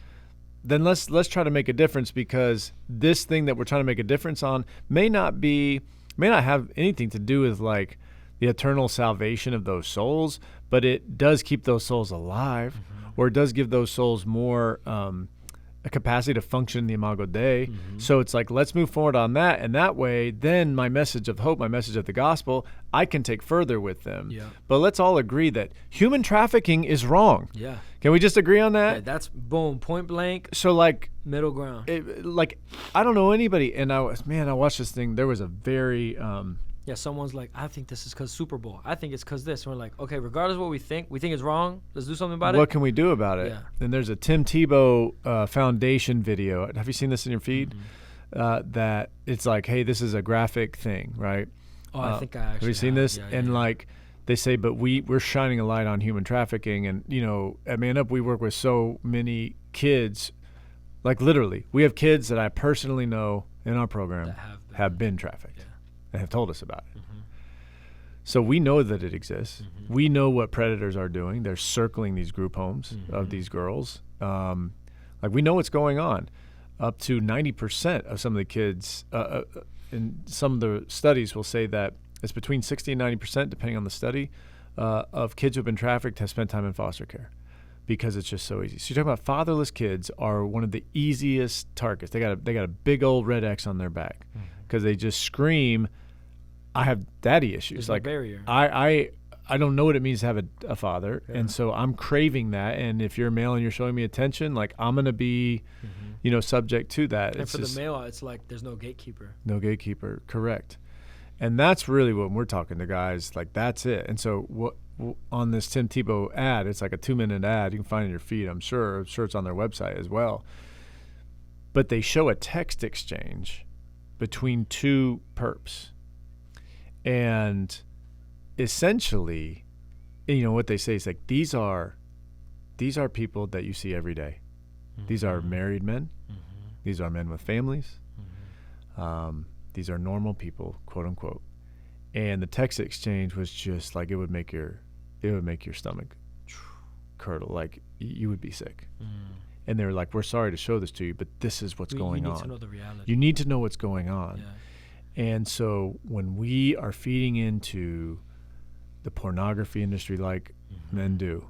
Then let's try to make a difference, because this thing that we're trying to make a difference on may not have anything to do with like the eternal salvation of those souls, but it does keep those souls alive, or it does give those souls more a capacity to function in the Imago Dei. So it's like, let's move forward on that, and that way then my message of hope, my message of the gospel, I can take further with them. Yeah. But let's all agree that human trafficking is wrong. Yeah. Can we just agree on that? Yeah, that's boom, point blank. So like middle ground. I don't know anybody, and I watched this thing. There was a very someone's like, I think this is because Super Bowl. I think it's because this. And we're like, okay, regardless of what we think it's wrong. Let's do something about it. What can we do about it? Yeah. And there's a Tim Tebow Foundation video. Have you seen this in your feed? That it's like, hey, this is a graphic thing, right? Oh, I think I actually have. You seen this? Yeah, and like they say, but we're shining a light on human trafficking. And, at Man Up, we work with so many kids. Like literally, we have kids that I personally know in our program that have been trafficked. Yeah. And have told us about it. So we know that it exists. We know what predators are doing. They're circling these group homes of these girls. We know what's going on. Up to 90% of some of the kids, in some of the studies will say that it's between 60 and 90%, depending on the study, of kids who have been trafficked have spent time in foster care, because it's just so easy. So you're talking about fatherless kids are one of the easiest targets. They got a big old red X on their back because they just scream, I have daddy issues. There's like no barrier. I don't know what it means to have a father, and so I'm craving that. And if you're a male and you're showing me attention, like I'm gonna be, subject to that. And for the male, it's like there's no gatekeeper. No gatekeeper, correct. And that's really when we're talking to guys. Like that's it. And so what on this Tim Tebow ad, it's like a 2-minute ad. You can find it in your feed. I'm sure it's on their website as well. But they show a text exchange between two perps. And essentially, what they say is like, these are people that you see every day. Mm-hmm. These are married men. Mm-hmm. These are men with families. Mm-hmm. These are normal people, quote unquote. And the text exchange was just like, it would make your stomach curdle. Like you would be sick. Mm. And they were like, we're sorry to show this to you, but this is what's going on. You need to know the reality. You need to know what's going on. Yeah. And so when we are feeding into the pornography industry like men do,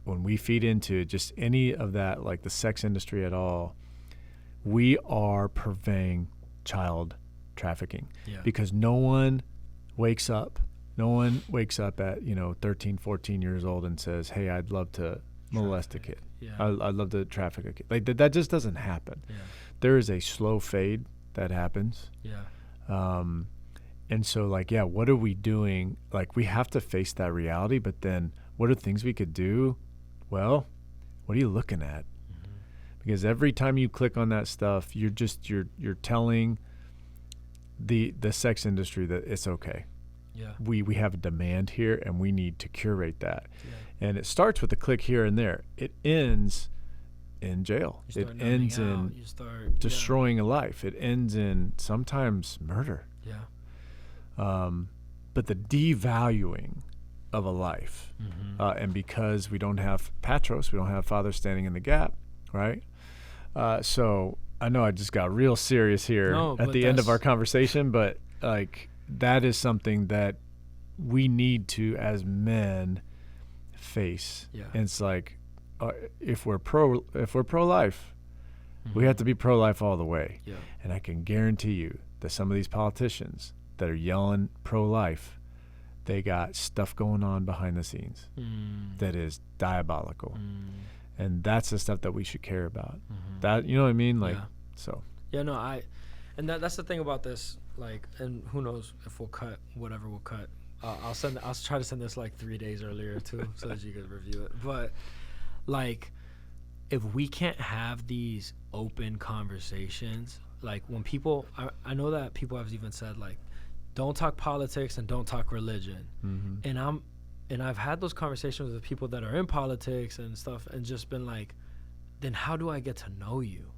when we feed into just any of that, like the sex industry at all, we are purveying child trafficking. Yeah. Because no one wakes up at 13, 14 years old and says, hey, I'd love to molest a kid. Yeah. I'd love to traffic a kid. Like that just doesn't happen. Yeah. There is a slow fade that happens. Yeah. And so like, yeah, what are we doing? Like we have to face that reality, but then what are things we could do? Well, what are you looking at? Mm-hmm. Because every time you click on that stuff, you're telling the sex industry that it's okay. Yeah. We have a demand here and we need to curate that. Yeah. And it starts with a click here and there. It ends in jail. It ends in destroying a life. It ends in sometimes murder. Yeah. But the devaluing of a life, and because we don't have Patros, we don't have fathers standing in the gap, right? So I know I just got real serious here at the end of our conversation, but like that is something that we need to, as men, face. Yeah. And it's like, if we're pro-life, we have to be pro-life all the way. Yeah. And I can guarantee you that some of these politicians that are yelling pro-life, they got stuff going on behind the scenes that is diabolical. And that's the stuff that we should care about. That, you know what I mean? Like, so. Yeah, no, that's the thing about this, like, and who knows if we'll cut whatever we'll cut. I'll try to send this like 3 days earlier too, so that you could review it. But like, if we can't have these open conversations, like when people, I know that people have even said like, don't talk politics and don't talk religion. And I've had those conversations with people that are in politics and stuff, and just been like, then how do I get to know you?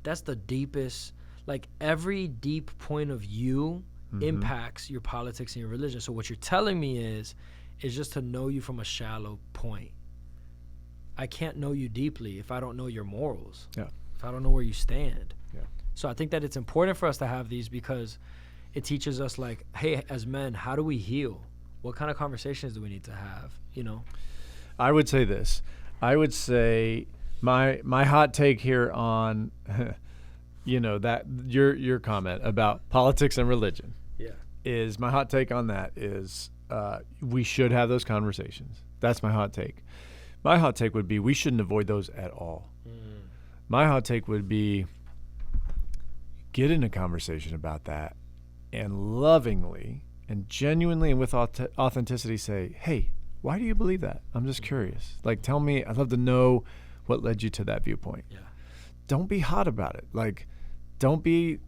That's the deepest, like every deep point of you impacts your politics and your religion. So what you're telling me is just to know you from a shallow point. I can't know you deeply if I don't know your morals. Yeah. If I don't know where you stand. Yeah. So I think that it's important for us to have these, because it teaches us like, hey, as men, how do we heal? What kind of conversations do we need to have? I would say this. I would say my hot take here on that your comment about politics and religion. Yeah. Is my hot take on that is we should have those conversations. That's my hot take. My hot take would be we shouldn't avoid those at all. My hot take would be get in a conversation about that and lovingly and genuinely and with authenticity say, hey, why do you believe that? I'm just curious. Like, tell me. I'd love to know what led you to that viewpoint. Yeah. Don't be hot about it. Like, don't be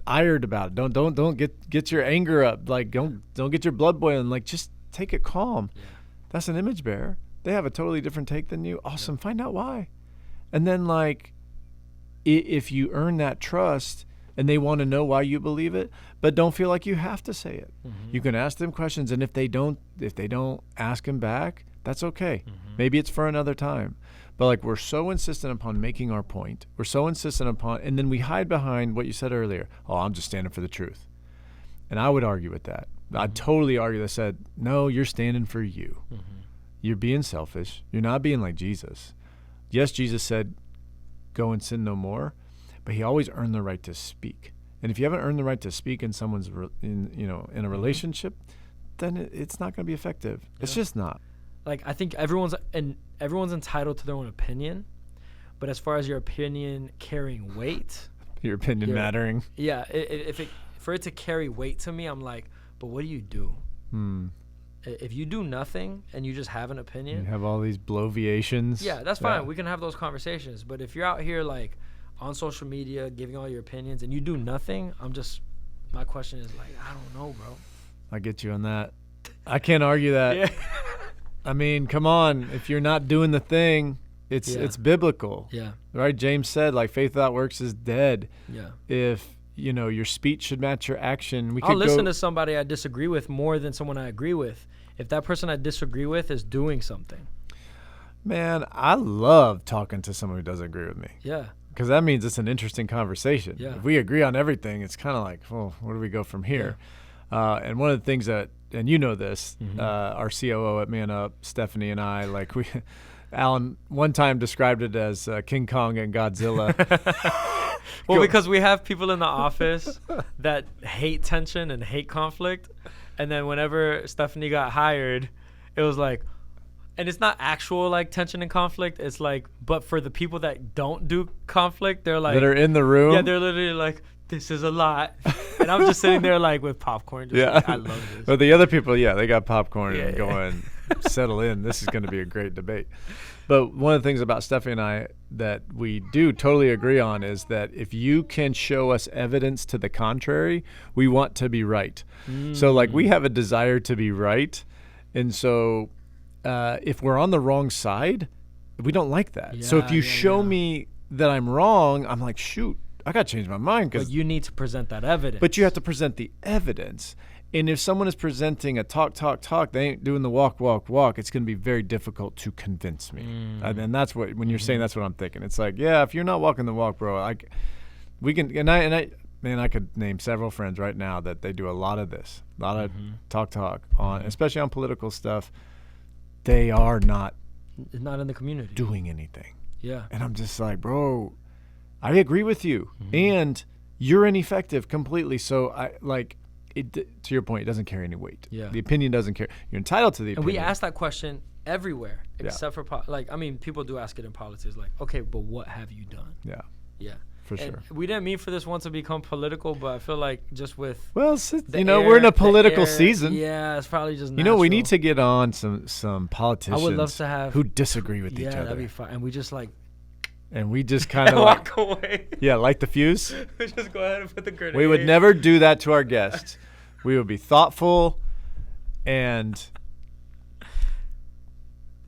ired about it. Don't get your anger up. Like, don't get your blood boiling. Like, just take it calm. Yeah. That's an image bearer. They have a totally different take than you. Awesome. Yeah. Find out why. And then, like, if you earn that trust and they want to know why you believe it, but don't feel like you have to say it. You can ask them questions, and if they don't ask them back, that's okay. Maybe it's for another time. But like, we're so insistent upon making our point. We're so insistent upon, and then we hide behind what you said earlier. Oh, I'm just standing for the truth. And I would argue with that. I'd totally argue that. Said, no, you're standing for you. You're being selfish. You're not being like Jesus. Yes, Jesus said, go and sin no more, but he always earned the right to speak. And if you haven't earned the right to speak in someone's, in a relationship, then it's not going to be effective. Yeah. It's just not. Like, I think everyone's entitled to their own opinion, but as far as your opinion carrying weight, your opinion mattering. Yeah, for it to carry weight to me, I'm like, but what do you do? If you do nothing and you just have an opinion, you have all these bloviations. Yeah, that's fine. We can have those conversations. But if you're out here like, on social media giving all your opinions and you do nothing, my question is like, I don't know, bro. I get you on that. I can't argue that. Yeah. I mean, come on. If you're not doing the thing, it's biblical. Yeah. Right? James said, like, faith without works is dead. Yeah. If, your speech should match your action. I'll listen to somebody I disagree with more than someone I agree with if that person I disagree with is doing something. Man, I love talking to someone who doesn't agree with me. Yeah. Because that means it's an interesting conversation. Yeah. If we agree on everything, it's kind of like, well, where do we go from here? And one of the things that, and you know this, our COO at Man Up, Stephanie and I, like Allan one time described it as King Kong and Godzilla. Well, because we have people in the office that hate tension and hate conflict. And then whenever Stephanie got hired, it was like, and it's not actual like tension and conflict. It's like, but for the people that don't do conflict, they're like, that are in the room. Yeah, they're literally like, this is a lot. And I'm just sitting there like with popcorn. Just like, I love this. But the other people, they got popcorn and Yeah. going, settle in. This is going to be a great debate. But one of the things about Stephanie and I that we do totally agree on is that if you can show us evidence to the contrary, we want to be right. So like we have a desire to be right. And so if we're on the wrong side, we don't like that. So if you show me that I'm wrong, I'm like, shoot, I got to change my mind. But you need to present that evidence. But you have to present the evidence. And if someone is presenting a talk, they ain't doing the walk, it's going to be very difficult to convince me. And that's what, when you're saying that's what I'm thinking. It's like, if you're not walking the walk, bro, we can, I could name several friends right now that they do a lot of this, a lot of talk on, especially on political stuff. They are not in the community doing anything. Yeah. And I'm just like, bro, I agree with you. And you're ineffective completely. So to your point, it doesn't carry any weight. Yeah. The opinion doesn't carry. You're entitled to the opinion. And we ask that question everywhere except for people do ask it in politics. Like, okay, but what have you done? Yeah. Yeah. For sure. We didn't mean for this one to become political, but I feel like just with we're in a political season. Yeah, it's probably just natural. We need to get on some politicians. I would love to have who disagree with each other. Yeah, that'd be fun. And we just kind of walk away. Yeah, light the fuse. We just go ahead and put the grenade. We would never do that to our guests. We would be thoughtful and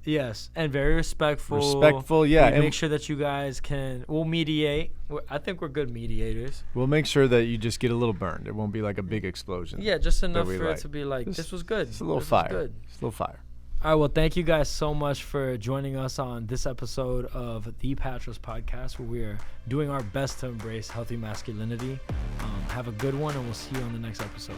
yes, and very respectful. Yeah. And make sure that you guys we'll mediate. I think we're good mediators. We'll make sure that you just get a little burned. It won't be like a big explosion. Yeah, just enough for it to be like, this was good. Just a little fire. Just a little fire. All right, well, thank you guys so much for joining us on this episode of the Patros Podcast, where we are doing our best to embrace healthy masculinity. Have a good one, and we'll see you on the next episode.